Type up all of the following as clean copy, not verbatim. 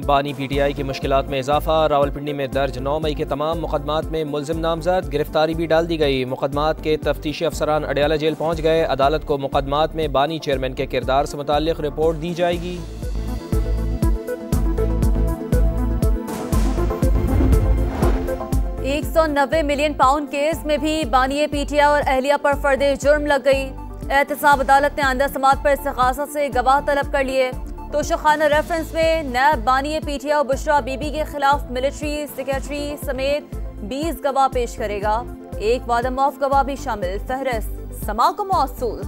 बानी PTI की मुश्किलात में इजाफा। रावलपिंडी में दर्ज 9 मई के तमाम मुकदमात में मुलजिम नामजद, गिरफ्तारी भी डाल दी गई। मुकदमात के तफ्तीशी अफसरान अडयाला जेल पहुँच गए। अदालत को मुकदमात में बानी चेयरमैन के किरदार से मुताल्लिक रिपोर्ट दी जाएगी। £190 मिलियन केस में भी बानी PTI और अहलिया पर फर्दे जुर्म लग गई। एहतसाब अदालत ने आइंदा समात पर इस्तिगासा से गवाह तलब कर लिए। तोशाखाना रेफरेंस में नैब बानी PTI और बुशरा बीबी के खिलाफ मिलिट्री सेक्रेटरी समेत 20 गवाह पेश करेगा। एक वादम ऑफ गवाह भी शामिल। फहरिस्त समा को मौसूल।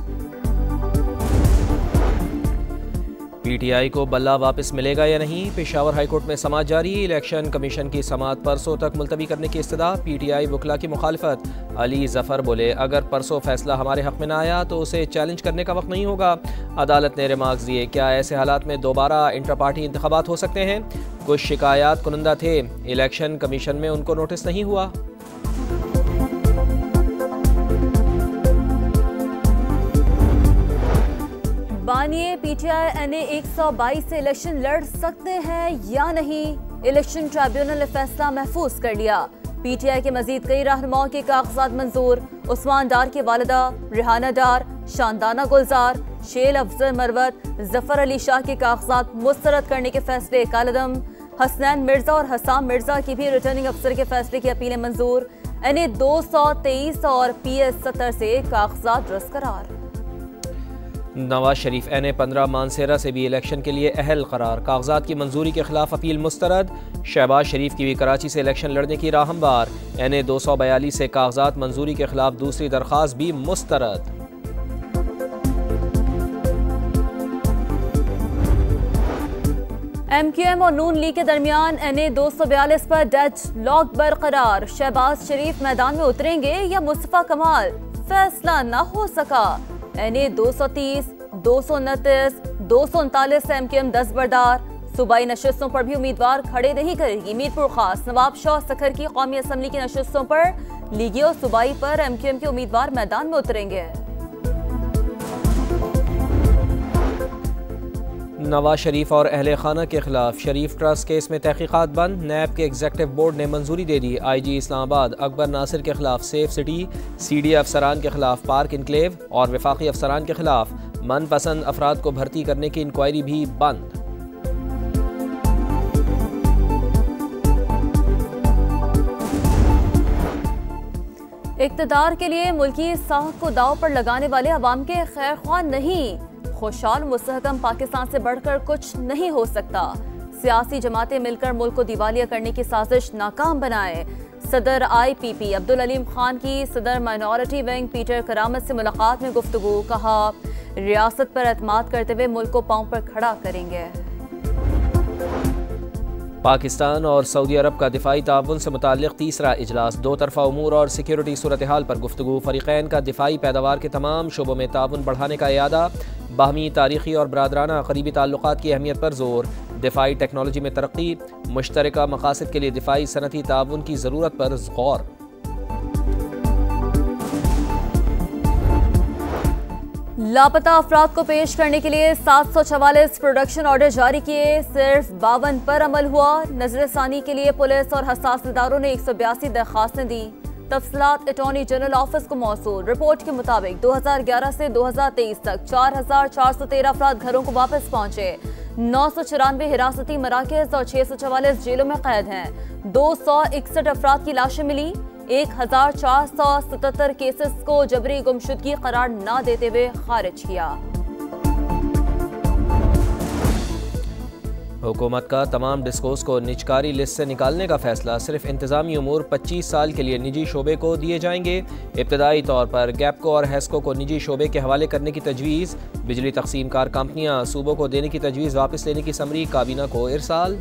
PTI को बल्ला वापस मिलेगा या नहीं, पेशावर हाईकोर्ट में समाअत जारी। इलेक्शन कमीशन की समाअत परसों तक मुलतवी करने की इस्तदा। PTI वकला की मुखालफत। अली जफर बोले, अगर परसों फैसला हमारे हक में ना आया तो उसे चैलेंज करने का वक्त नहीं होगा। अदालत ने रिमार्क्स दिए, क्या ऐसे हालात में दोबारा इंटर पार्टी इंतखाबात हो सकते हैं? कुछ शिकायत कुनंदा थे, इलेक्शन कमीशन में उनको नोटिस नहीं हुआ। बानी PTI NA 122 से इलेक्शन लड़ सकते हैं या नहीं, इलेक्शन ट्रिब्यूनल ने फैसला महफूज कर लिया। PTI के मजीद कई रहनुमाओं के कागजात मंजूर। उस्मान डार की वालिदा रिहाना डार, शानदाना गुलजार, शेल अफजल मरवत, जफर अली शाह के कागजात मुस्तरद करने के फैसले कालदम। हसनैन मिर्जा और हसाम मिर्जा की भी रिटर्निंग अफसर के फैसले की अपीलें मंजूर। NA 223 और PS 70 से कागजात रद्द करार। नवाज शरीफ NA 15 मानसेरा से भी इलेक्शन के लिए अहल करार। कागजात की मंजूरी के खिलाफ अपील मुस्तरद। शहबाज शरीफ की भी कराची से इलेक्शन लड़ने की राह हमवार। NA 242 से कागजात मंजूरी के खिलाफ दूसरी दरख्वास्त भी मुस्तरद। MQM और नून लीग के दरमियान NA 242 पर डेडलॉक बरकरार। शहबाज शरीफ मैदान में उतरेंगे या मुस्तफा कमाल, फैसला न हो सका। NA 230, 229, 239 से MQM दस्तबरदार। सूबाई नशस्तों पर भी उम्मीदवार खड़े नहीं करेगी। मीरपुर खास नवाब शाह सखर की कौमी असम्बली की नशस्तों पर लीगी और सूबाई पर MQM के उम्मीदवार मैदान में उतरेंगे। नवाज शरीफ और अहले खाना के खिलाफ शरीफ ट्रस्ट केस में तहकीकात बंद। नैब के एग्जीक्यूटिव बोर्ड ने मंजूरी दे दी। IG इस्लामाबाद अकबर नासिर के खिलाफ सेफ सिटी, CD अफसरान के खिलाफ पार्क इनक्लेव और वफाकी अफसरान के खिलाफ मनपसंद अफराद को भर्ती करने की इंक्वायरी भी बंद। इक़्तिदार के लिए मुल्की साख को दाव पर लगाने वाले अवाम के खैरख्वाह नहीं। खुशहाल मुस्तहकम पाकिस्तान से बढ़कर कुछ नहीं हो सकता। सियासी जमातें मिलकर मुल्क को दिवालिया करने की साजिश नाकाम बनाए। सदर IPP अब्दुल अलीम खान की सदर माइनॉरिटी विंग पीटर करामत से मुलाकात में गुफ्तगू। कहा, रियासत पर एतमाद करते हुए मुल्क को पांव पर खड़ा करेंगे। पाकिस्तान और सऊदी अरब का दिफाई ताउन से मुताल्लिक़ तीसरा इजलास। दो तरफ़ा उमूर और सिक्योरिटी सूरत हाल पर गुफ्तगू। फ़रीक़ैन का दिफाई पैदावार के तमाम शोबों में ताउन बढ़ाने का इरादा। बाहमी तारीख़ी और बरादराना करीबी ताल्लुक़ात की अहमियत पर जोर। दिफाई टेक्नोलॉजी में तरक्की, मुश्तरका मकासद के लिए दिफाई सनती ताउन की ज़रूरत पर गौर। लापता अफराद को पेश करने के लिए 744 प्रोडक्शन ऑर्डर जारी किए, सिर्फ 52 पर अमल हुआ। नजरसानी के लिए पुलिस और हसास इदारों ने 182 दरख्वास्तें दी। तफसीलात अटॉर्नी जनरल ऑफिस को मौसूल। रिपोर्ट के मुताबिक 2011 से 2023 तक 4413 अफराद घरों को वापस पहुंचे। 994 हिरासती मराकज़ और 644 जेलों में कैद हैं। 261 अफराद की लाशें मिली। 1477 केसेस को जबरी गुमशुदगी करार न देते हुए खारिज किया। हुकूमत का तमाम डिस्कोस को निजकारी लिस्ट से निकालने का फैसला। सिर्फ इंतजामी उमूर 25 साल के लिए निजी शोबे को दिए जाएंगे। इब्तदाई तौर पर गैपको और हैस्को को निजी शोबे के हवाले करने की तजवीज़। बिजली तकसीम कार कंपनियाँ सूबों को देने की तजवीज़ वापस लेने की समरी काबीना को इरसाल।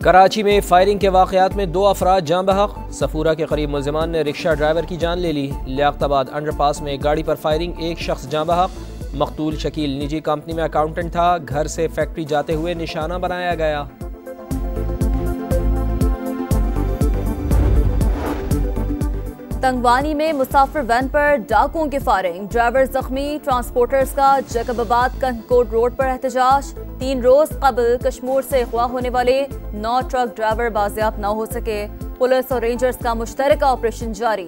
कराची में फायरिंग के वाक़यात में 2 अफराद जाँ बहक। सफूरा के करीब मुलजिमान ने रिक्शा ड्राइवर की जान ले ली। लियाकताबाद अंडरपास में गाड़ी पर फायरिंग, 1 शख्स जाँ बहक। मकतूल शकील निजी कंपनी में अकाउंटेंट था। घर से फैक्ट्री जाते हुए निशाना बनाया गया। तंगवानी में मुसाफिर वैन पर डाकुओं की फायरिंग, ड्राइवर जख्मी, ट्रांसपोर्टर्स का जैकबाबाद कंकोट रोड पर एहतजाज। 3 रोज कबल कश्मीर से अगवा होने वाले 9 ट्रक ड्राइवर बाजियाब न हो सके। पुलिस और रेंजर्स का मुश्तरका ऑपरेशन जारी।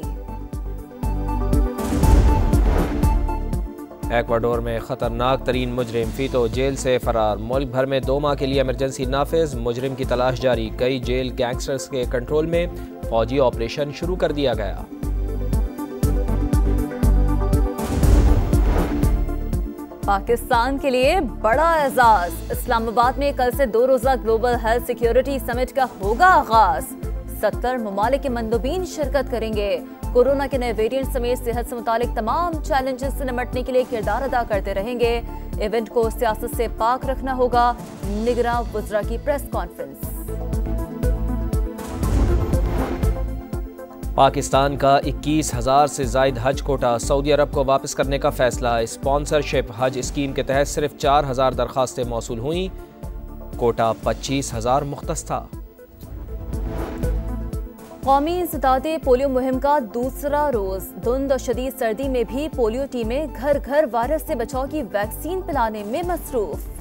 एक्वाडोर में खतरनाक तरीन मुजरिम फीतो जेल से फरार। मुल्क भर में 2 माह के लिए इमरजेंसी नाफिज, मुजरिम की तलाश जारी। कई जेल गैंगस्टर्स के कंट्रोल में, फौजी ऑपरेशन शुरू कर दिया गया। पाकिस्तान के लिए बड़ा एजाज, इस्लामाबाद में कल से 2 रोजा ग्लोबल हेल्थ सिक्योरिटी समिट का होगा आगाज। 70 ममालिक के मंदोबीन शिरकत करेंगे। कोरोना के नए वेरिएंट समेत सेहत से मुतालिक तमाम चैलेंजेस से निपटने के लिए किरदार अदा करते रहेंगे। इवेंट को सियासत से पाक रखना होगा। निगरां वज़रा की प्रेस कॉन्फ्रेंस। पाकिस्तान का 21,000 से जायद हज कोटा सऊदी अरब को वापस करने का फैसला। स्पॉन्सरशिप हज स्कीम के तहत सिर्फ 4,000 दरखास्तें मौसूल हुई। कोटा 25,000 मुख्तस था। कौमी इंसदादे पोलियो मुहिम का दूसरा रोज। धुंध और शदीद सर्दी में भी पोलियो टीमें घर घर वायरस से बचाव की वैक्सीन पिलाने में मसरूफ।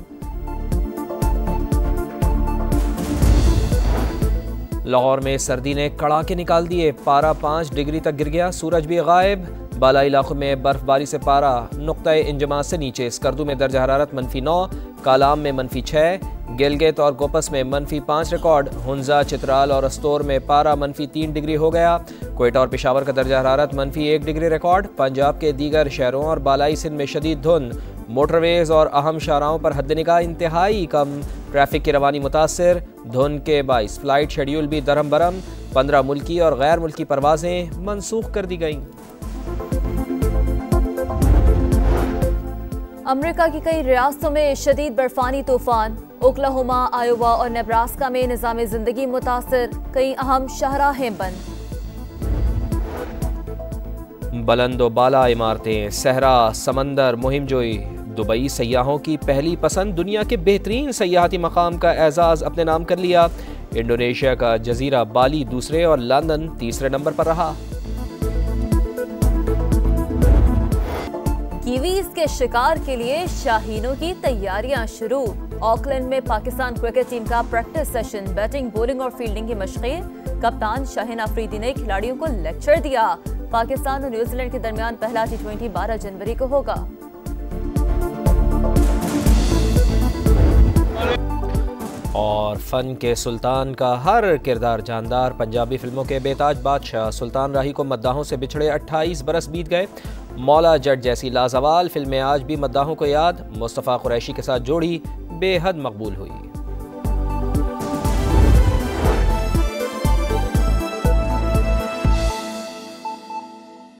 लाहौर में सर्दी ने कड़ाके निकाल दिए। पारा 5 डिग्री तक गिर गया, सूरज भी गायब। बालाई इलाकों में बर्फबारी से पारा नुक्ता इंजमा से नीचे। स्कर्दू में दर्ज हरारत -9, कालाम में -6, गिलगित और गोपस में -5 रिकॉर्ड। हुंजा, चित्राल और अस्तोर में पारा -3 डिग्री हो गया। क्वेटा और पेशावर का दर्ज हरारत -1 डिग्री रिकॉर्ड। पंजाब के दीगर शहरों और बालाई सिंध में शदीद धुंध। मोटरवेज और अहम शाहराहों पर हद निगाह इंतहाई कम। ट्रैफिक की रवानी मुतासर। धुंध के 22 फ्लाइट शेड्यूल भी दरम बरम। 15 मुल्की और गैर मुल्की परवाजें मनसूख कर दी गईं। अमेरिका की कई रियासतों में शदीद बर्फानी तूफान। ओक्लाहोमा, आयोवा और नेब्रास्का में निज़ाम जिंदगी मुतासर। कई अहम शाहराहें बंद। बुलंदो बाला इमारतें, सहरा, समंदर, मुहिमजोई। दुबई सयाहों की पहली पसंद। दुनिया के बेहतरीन सयाहती मकाम का एजाज अपने नाम कर लिया। इंडोनेशिया का जजीरा बाली दूसरे और लंदन तीसरे नंबर पर रहा। कीवीज के शिकार के लिए शाहीनों की तैयारियां शुरू। ऑकलैंड में पाकिस्तान क्रिकेट टीम का प्रैक्टिस सेशन। बैटिंग, बॉलिंग और फील्डिंग की मशक़ें। कप्तान शाहीन अफरीदी ने खिलाड़ियों को लेक्चर दिया। पाकिस्तान और न्यूजीलैंड के दरमियान पहला T20 12 जनवरी को होगा। और फन के सुल्तान का हर किरदार जानदार। पंजाबी फिल्मों के बेताज बादशाह सुल्तान राही को मद्दाहों से बिछड़े 28 बरस बीत गए। मौला जट जैसी लाजवाल फिल्में आज भी मद्दाहों को याद। मुस्तफ़ा कुरैशी के साथ जोड़ी बेहद मकबूल हुई।